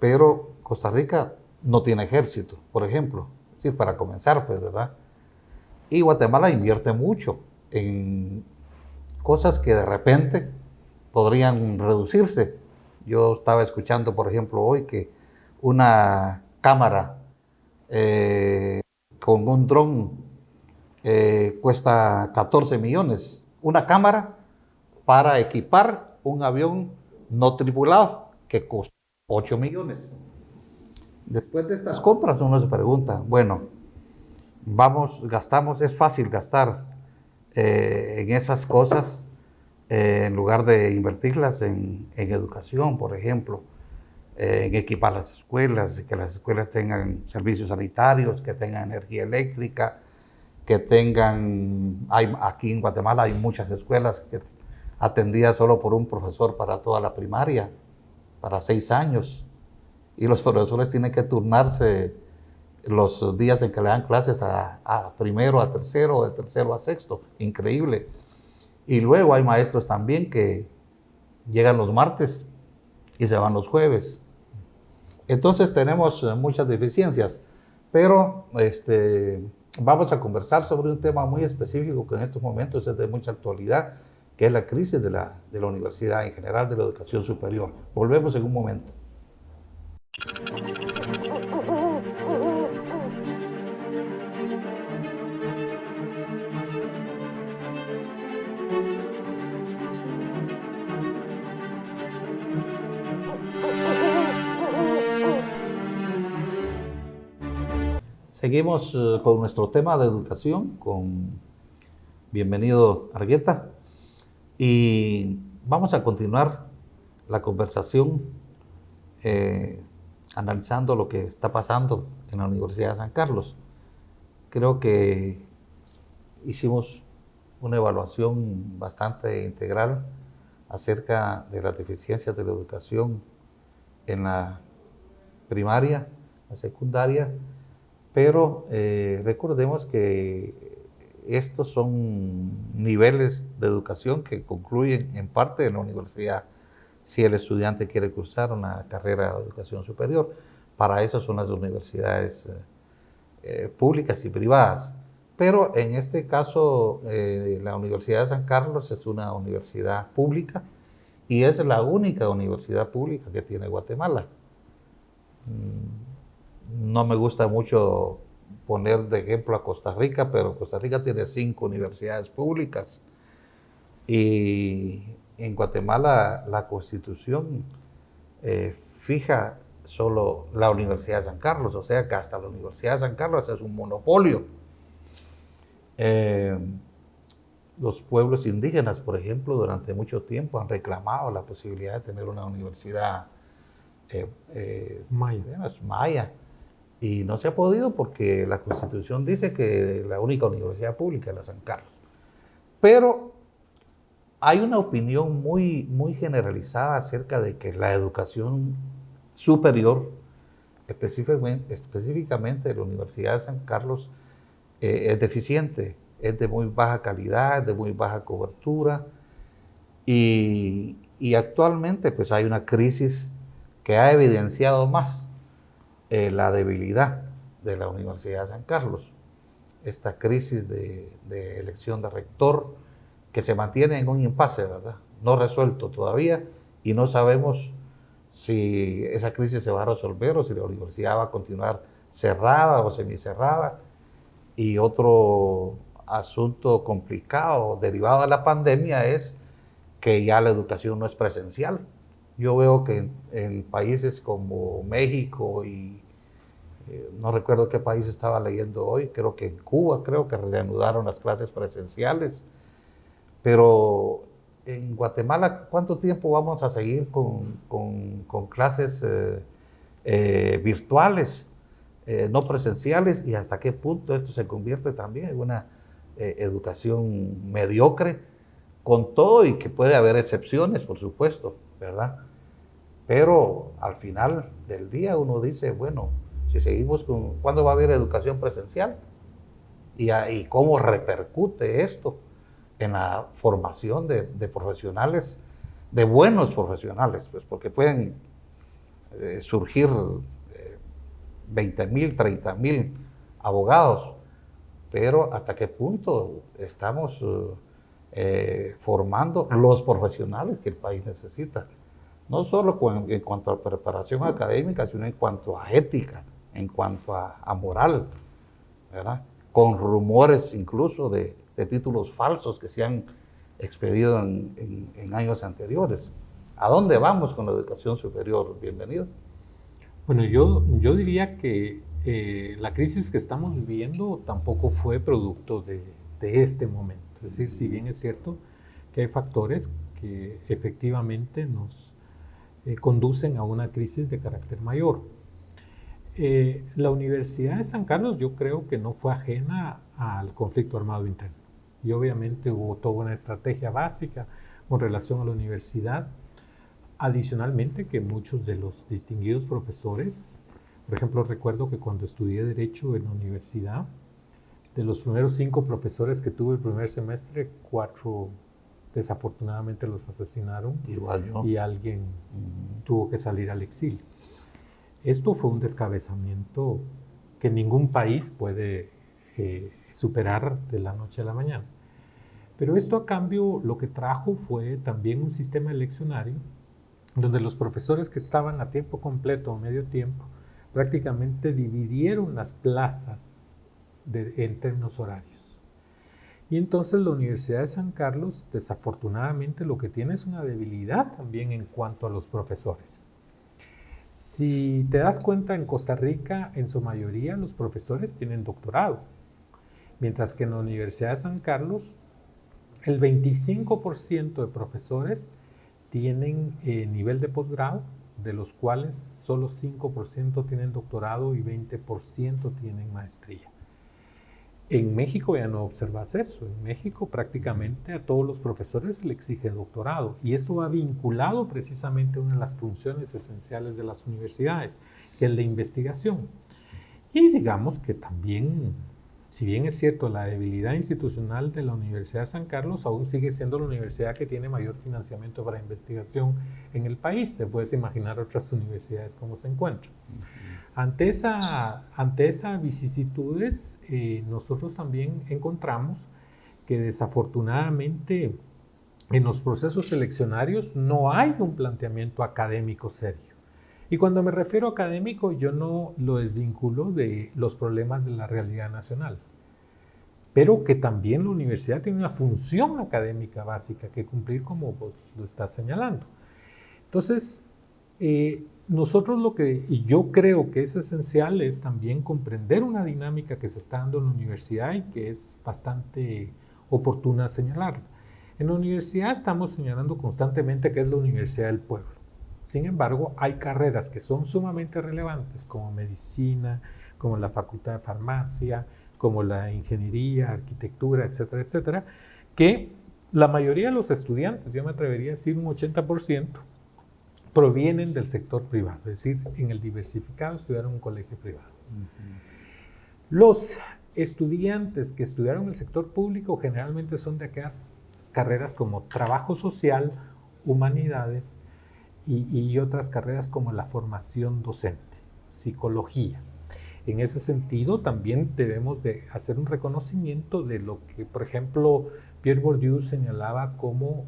pero Costa Rica no tiene ejército, por ejemplo, es decir, para comenzar, pues, ¿verdad? Y Guatemala invierte mucho en cosas que de repente podrían reducirse. Yo estaba escuchando, por ejemplo, hoy que una cámara con un dron cuesta 14 millones. Una cámara para equipar un avión no tripulado que cuesta 8 millones. Después de estas compras uno se pregunta, bueno, gastamos, es fácil gastar en esas cosas en lugar de invertirlas en educación, por ejemplo, en equipar las escuelas, que las escuelas tengan servicios sanitarios, que tengan energía eléctrica, que tengan, aquí en Guatemala hay muchas escuelas que atendidas solo por un profesor para toda la primaria, para 6 años, y los profesores tienen que turnarse los días en que le dan clases a primero, a tercero, de tercero a sexto, increíble. Y luego hay maestros también que llegan los martes y se van los jueves. Entonces tenemos muchas deficiencias, pero vamos a conversar sobre un tema muy específico que en estos momentos es de mucha actualidad, que es la crisis de la universidad en general, de la educación superior. Volvemos en un momento. Seguimos con nuestro tema de educación, con bienvenido Argueta, y vamos a continuar la conversación analizando lo que está pasando en la Universidad de San Carlos. Creo que hicimos una evaluación bastante integral acerca de las deficiencias de la educación en la primaria, la secundaria, pero recordemos que estos son niveles de educación que concluyen en parte en la universidad si el estudiante quiere cursar una carrera de educación superior. Para eso son las universidades públicas y privadas. Pero en este caso, la Universidad de San Carlos es una universidad pública y es la única universidad pública que tiene Guatemala. No me gusta mucho poner de ejemplo a Costa Rica, pero Costa Rica tiene 5 universidades públicas y en Guatemala la Constitución fija solo la Universidad de San Carlos, o sea que hasta la Universidad de San Carlos es un monopolio. Los pueblos indígenas, por ejemplo, durante mucho tiempo han reclamado la posibilidad de tener una universidad maya. Y no se ha podido porque la Constitución dice que la única universidad pública es la San Carlos. Pero hay una opinión muy generalizada acerca de que la educación superior, específicamente de la Universidad de San Carlos, es deficiente, es de muy baja calidad, de muy baja cobertura. Y actualmente pues hay una crisis que ha evidenciado más la debilidad de la Universidad de San Carlos. Esta crisis de elección de rector que se mantiene en un impasse, ¿verdad? No resuelto todavía y no sabemos si esa crisis se va a resolver o si la universidad va a continuar cerrada o semicerrada. Y otro asunto complicado derivado de la pandemia es que ya la educación no es presencial. Yo veo que en países como México y no recuerdo qué país estaba leyendo hoy, creo que en Cuba, creo que reanudaron las clases presenciales, pero en Guatemala, ¿cuánto tiempo vamos a seguir con clases virtuales, no presenciales, y hasta qué punto esto se convierte también en una educación mediocre, con todo y que puede haber excepciones, por supuesto, ¿verdad? Pero al final del día uno dice, bueno, si seguimos ¿cuándo va a haber educación presencial? Y cómo repercute esto en la formación de profesionales, de buenos profesionales, pues porque pueden surgir 20,000, 30,000 abogados, pero hasta qué punto estamos formando los profesionales que el país necesita, no solo en cuanto a preparación académica, sino en cuanto a ética, en cuanto a moral, ¿verdad? Con rumores incluso de títulos falsos que se han expedido en años anteriores. ¿A dónde vamos con la educación superior? Bienvenido. Bueno, yo diría que la crisis que estamos viviendo tampoco fue producto de este momento. Es decir, si bien es cierto que hay factores que efectivamente nos conducen a una crisis de carácter mayor. La Universidad de San Carlos yo creo que no fue ajena al conflicto armado interno. Y obviamente hubo toda una estrategia básica con relación a la universidad. Adicionalmente que muchos de los distinguidos profesores, por ejemplo, recuerdo que cuando estudié Derecho en la universidad, de los primeros 5 profesores que tuve el primer semestre, 4 desafortunadamente los asesinaron. Igual yo. Y alguien tuvo que salir al exilio. Esto fue un descabezamiento que ningún país puede superar de la noche a la mañana. Pero esto a cambio lo que trajo fue también un sistema eleccionario donde los profesores que estaban a tiempo completo o medio tiempo prácticamente dividieron las plazas en términos horarios. Y entonces la Universidad de San Carlos, desafortunadamente, lo que tiene es una debilidad también en cuanto a los profesores. Si te das cuenta, en Costa Rica, en su mayoría, los profesores tienen doctorado, mientras que en la Universidad de San Carlos, el 25% de profesores tienen nivel de posgrado, de los cuales solo 5% tienen doctorado y 20% tienen maestría. En México ya no observas eso. En México prácticamente a todos los profesores se le exige doctorado, y esto va vinculado precisamente a una de las funciones esenciales de las universidades, que es la investigación. Y digamos que también, si bien es cierto, la debilidad institucional de la Universidad de San Carlos aún sigue siendo la universidad que tiene mayor financiamiento para investigación en el país. Te puedes imaginar otras universidades cómo se encuentran. Ante esas vicisitudes, nosotros también encontramos que desafortunadamente en los procesos seleccionarios no hay un planteamiento académico serio. Y cuando me refiero a académico, yo no lo desvinculo de los problemas de la realidad nacional, pero que también la universidad tiene una función académica básica que cumplir, como vos lo estás señalando. Entonces, nosotros y yo creo que es esencial es también comprender una dinámica que se está dando en la universidad y que es bastante oportuna señalarla. En la universidad estamos señalando constantemente que es la Universidad del Pueblo. Sin embargo, hay carreras que son sumamente relevantes, como medicina, como la Facultad de Farmacia, como la ingeniería, arquitectura, etcétera, etcétera, que la mayoría de los estudiantes, yo me atrevería a decir un 80%, provienen del sector privado, es decir, en el diversificado estudiaron en un colegio privado. Los estudiantes que estudiaron en el sector público generalmente son de aquellas carreras como trabajo social, humanidades y otras carreras como la formación docente, psicología. En ese sentido, también debemos de hacer un reconocimiento de lo que, por ejemplo, Pierre Bourdieu señalaba como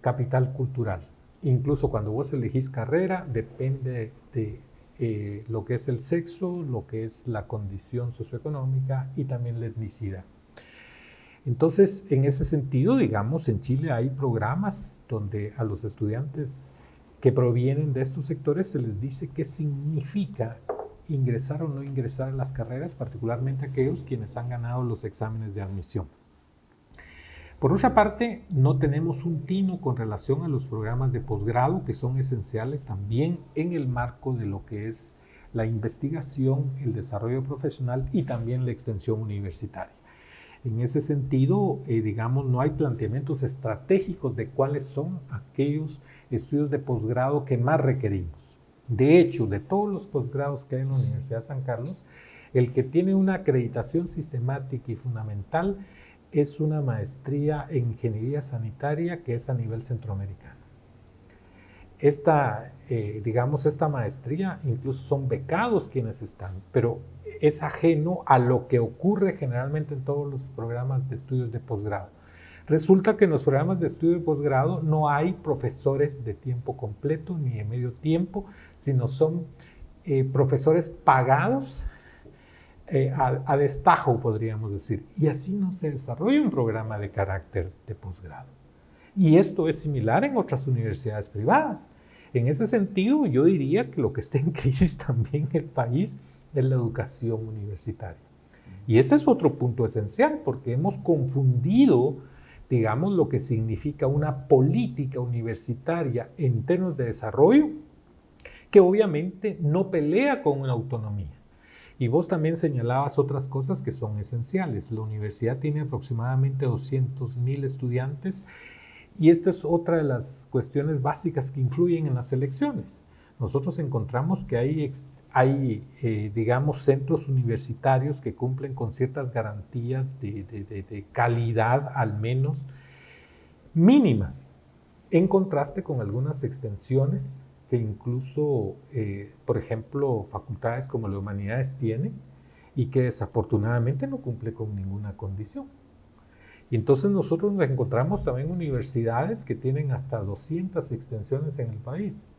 capital cultural. Incluso cuando vos elegís carrera, depende de lo que es el sexo, lo que es la condición socioeconómica y también la etnicidad. Entonces, en ese sentido, digamos, en Chile hay programas donde a los estudiantes que provienen de estos sectores se les dice qué significa ingresar o no ingresar a las carreras, particularmente aquellos quienes han ganado los exámenes de admisión. Por otra parte, no tenemos un tino con relación a los programas de posgrado, que son esenciales también en el marco de lo que es la investigación, el desarrollo profesional y también la extensión universitaria. En ese sentido, digamos, no hay planteamientos estratégicos de cuáles son aquellos estudios de posgrado que más requerimos. De hecho, de todos los posgrados que hay en la Universidad de San Carlos, el que tiene una acreditación sistemática y fundamental es una maestría en ingeniería sanitaria que es a nivel centroamericano. Esta maestría, incluso son becados quienes están, pero es ajeno a lo que ocurre generalmente en todos los programas de estudios de posgrado. Resulta que en los programas de estudio de posgrado no hay profesores de tiempo completo ni de medio tiempo, sino son profesores pagados a destajo, podríamos decir. Y así no se desarrolla un programa de carácter de posgrado. Y esto es similar en otras universidades privadas. En ese sentido, yo diría que lo que está en crisis también en el país es la educación universitaria. Y ese es otro punto esencial, porque hemos confundido, digamos, lo que significa una política universitaria en términos de desarrollo, que obviamente no pelea con una autonomía. Y vos también señalabas otras cosas que son esenciales. La universidad tiene aproximadamente 200,000 estudiantes y esta es otra de las cuestiones básicas que influyen en las elecciones. Nosotros encontramos que hay digamos, centros universitarios que cumplen con ciertas garantías de calidad, al menos mínimas, en contraste con algunas extensiones que incluso, por ejemplo, facultades como la Humanidades tiene y que desafortunadamente no cumple con ninguna condición. Y entonces nosotros nos encontramos también universidades que tienen hasta 200 extensiones en el país.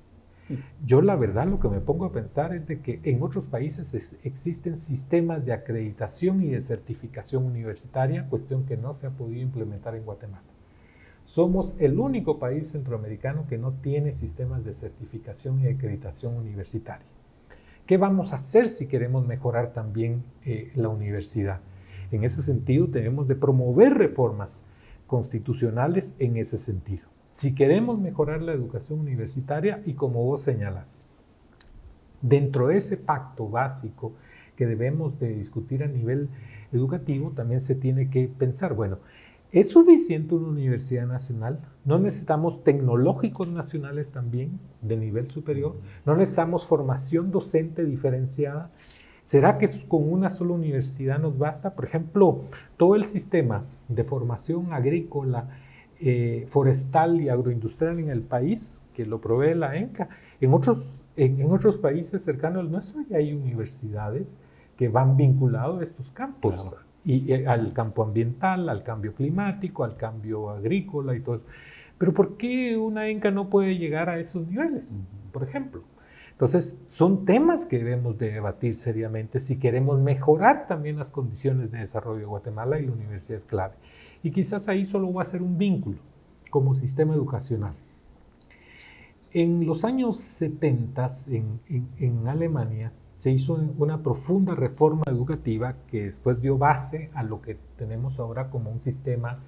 Yo la verdad lo que me pongo a pensar es de que en otros países existen sistemas de acreditación y de certificación universitaria, cuestión que no se ha podido implementar en Guatemala. Somos el único país centroamericano que no tiene sistemas de certificación y acreditación universitaria. ¿Qué vamos a hacer si queremos mejorar también la universidad? En ese sentido, tenemos de promover reformas constitucionales en ese sentido. Si queremos mejorar la educación universitaria, y como vos señalas, dentro de ese pacto básico que debemos de discutir a nivel educativo, también se tiene que pensar, bueno, ¿es suficiente una universidad nacional? ¿No necesitamos tecnológicos nacionales también de nivel superior? ¿No necesitamos formación docente diferenciada? ¿Será que con una sola universidad nos basta? Por ejemplo, todo el sistema de formación agrícola, forestal y agroindustrial en el país, que lo provee la ENCA, en otros países cercanos al nuestro ya hay universidades que van vinculados a estos campos. Claro. Y al campo ambiental, al cambio climático, al cambio agrícola y todo eso. Pero ¿por qué una ENCA no puede llegar a esos niveles, por ejemplo? Entonces, son temas que debemos de debatir seriamente si queremos mejorar también las condiciones de desarrollo de Guatemala, y la universidad es clave. Y quizás ahí solo va a ser un vínculo como sistema educacional. En los años 70 en Alemania se hizo una profunda reforma educativa que después dio base a lo que tenemos ahora como un sistema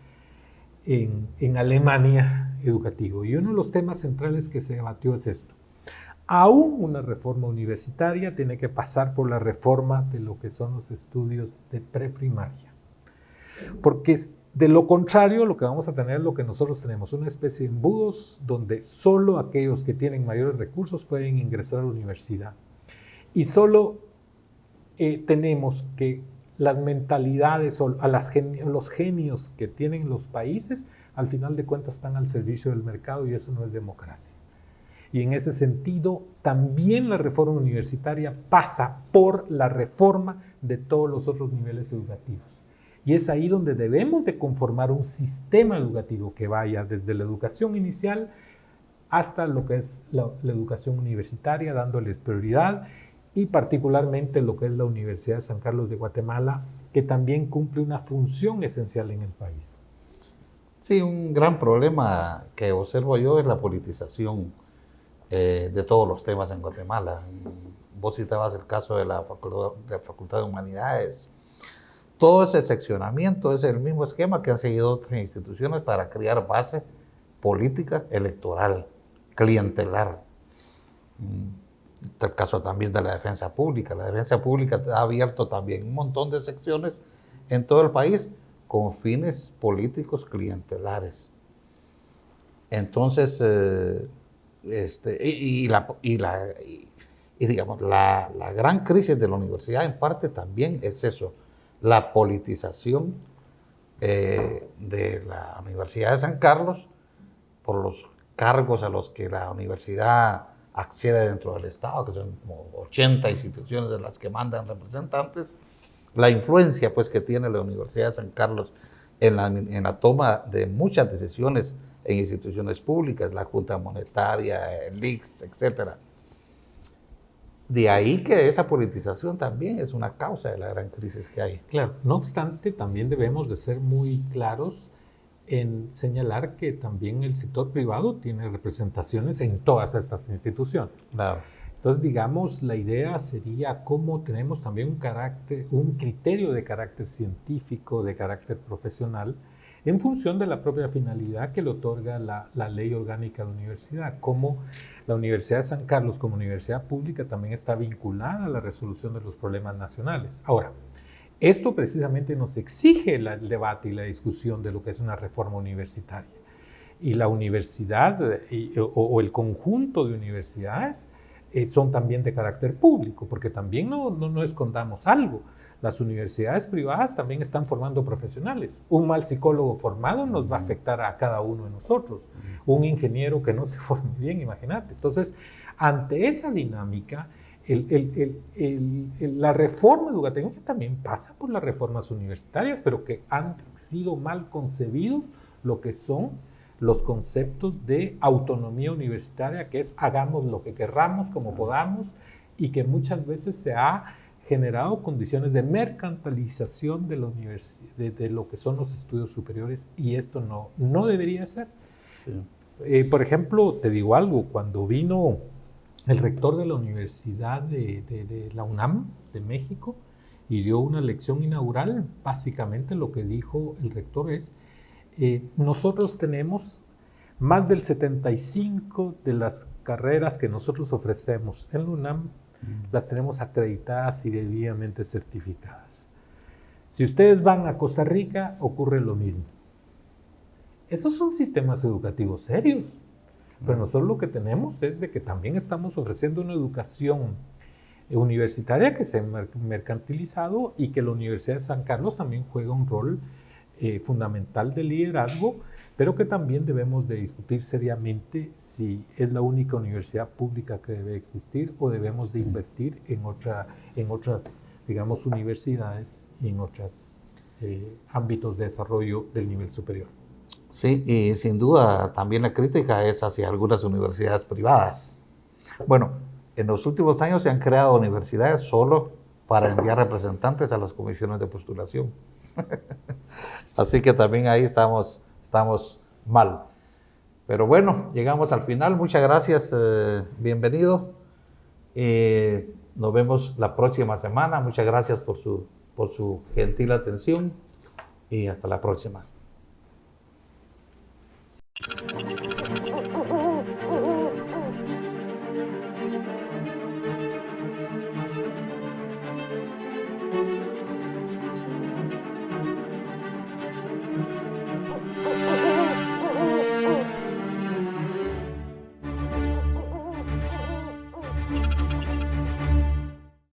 en Alemania educativo. Y uno de los temas centrales que se debatió es esto. Aún una reforma universitaria tiene que pasar por la reforma de lo que son los estudios de preprimaria. Porque de lo contrario, lo que vamos a tener es lo que nosotros tenemos, una especie de embudos donde solo aquellos que tienen mayores recursos pueden ingresar a la universidad. Y solo tenemos que las mentalidades o los genios que tienen los países, al final de cuentas están al servicio del mercado, y eso no es democracia. Y en ese sentido, también la reforma universitaria pasa por la reforma de todos los otros niveles educativos. Y es ahí donde debemos de conformar un sistema educativo que vaya desde la educación inicial hasta lo que es la educación universitaria, dándoles prioridad, y particularmente lo que es la Universidad de San Carlos de Guatemala, que también cumple una función esencial en el país. Sí, un gran problema que observo yo es la politización de todos los temas en Guatemala. Vos citabas el caso de la Facultad de Humanidades. Todo ese seccionamiento es el mismo esquema que han seguido otras instituciones para crear base política electoral, clientelar. El caso también de la defensa pública. La defensa pública ha abierto también un montón de secciones en todo el país con fines políticos clientelares. Entonces, digamos, la gran crisis de la universidad en parte también es eso, la politización de la Universidad de San Carlos por los cargos a los que la universidad accede dentro del Estado, que son como 80 instituciones de las que mandan representantes, la influencia pues que tiene la Universidad de San Carlos en la toma de muchas decisiones en instituciones públicas, la Junta Monetaria, el ICS, etc. de ahí que esa politización también es una causa de la gran crisis que hay. Claro, no obstante, también debemos de ser muy claros en señalar que también el sector privado tiene representaciones en todas estas instituciones. Claro. Entonces, digamos, la idea sería cómo tenemos también un criterio de carácter científico, de carácter profesional, en función de la propia finalidad que le otorga la ley orgánica de la universidad, como la Universidad de San Carlos como universidad pública también está vinculada a la resolución de los problemas nacionales. Ahora, esto precisamente nos exige el debate y la discusión de lo que es una reforma universitaria. Y la universidad o el conjunto de universidades son también de carácter público, porque también no escondamos algo. Las universidades privadas también están formando profesionales. Un mal psicólogo formado nos va a afectar a cada uno de nosotros. Un ingeniero que no se forme bien, imagínate. Entonces, ante esa dinámica, la reforma educativa también pasa por las reformas universitarias, pero que han sido mal concebidos lo que son los conceptos de autonomía universitaria, que es hagamos lo que querramos, como podamos, y que muchas veces se ha generado condiciones de mercantilización de lo que son los estudios superiores, y esto no debería ser. Sí. Por ejemplo, te digo algo, cuando vino el rector de la Universidad de la UNAM de México y dio una lección inaugural, básicamente lo que dijo el rector es: nosotros tenemos más del 75% de las carreras que nosotros ofrecemos en la UNAM, las tenemos acreditadas y debidamente certificadas. Si ustedes van a Costa Rica, ocurre lo mismo. Esos son sistemas educativos serios, pero nosotros lo que tenemos es de que también estamos ofreciendo una educación universitaria que se ha mercantilizado, y que la Universidad de San Carlos también juega un rol fundamental de liderazgo, pero que también debemos de discutir seriamente si es la única universidad pública que debe existir o debemos de invertir en otras, digamos, universidades y en otros ámbitos de desarrollo del nivel superior. Sí, y sin duda también la crítica es hacia algunas universidades privadas. Bueno, en los últimos años se han creado universidades solo para enviar representantes a las comisiones de postulación. Así que también ahí estamos mal. Pero bueno, llegamos al final. Muchas gracias, bienvenido. Nos vemos la próxima semana. Muchas gracias por su gentil atención y hasta la próxima.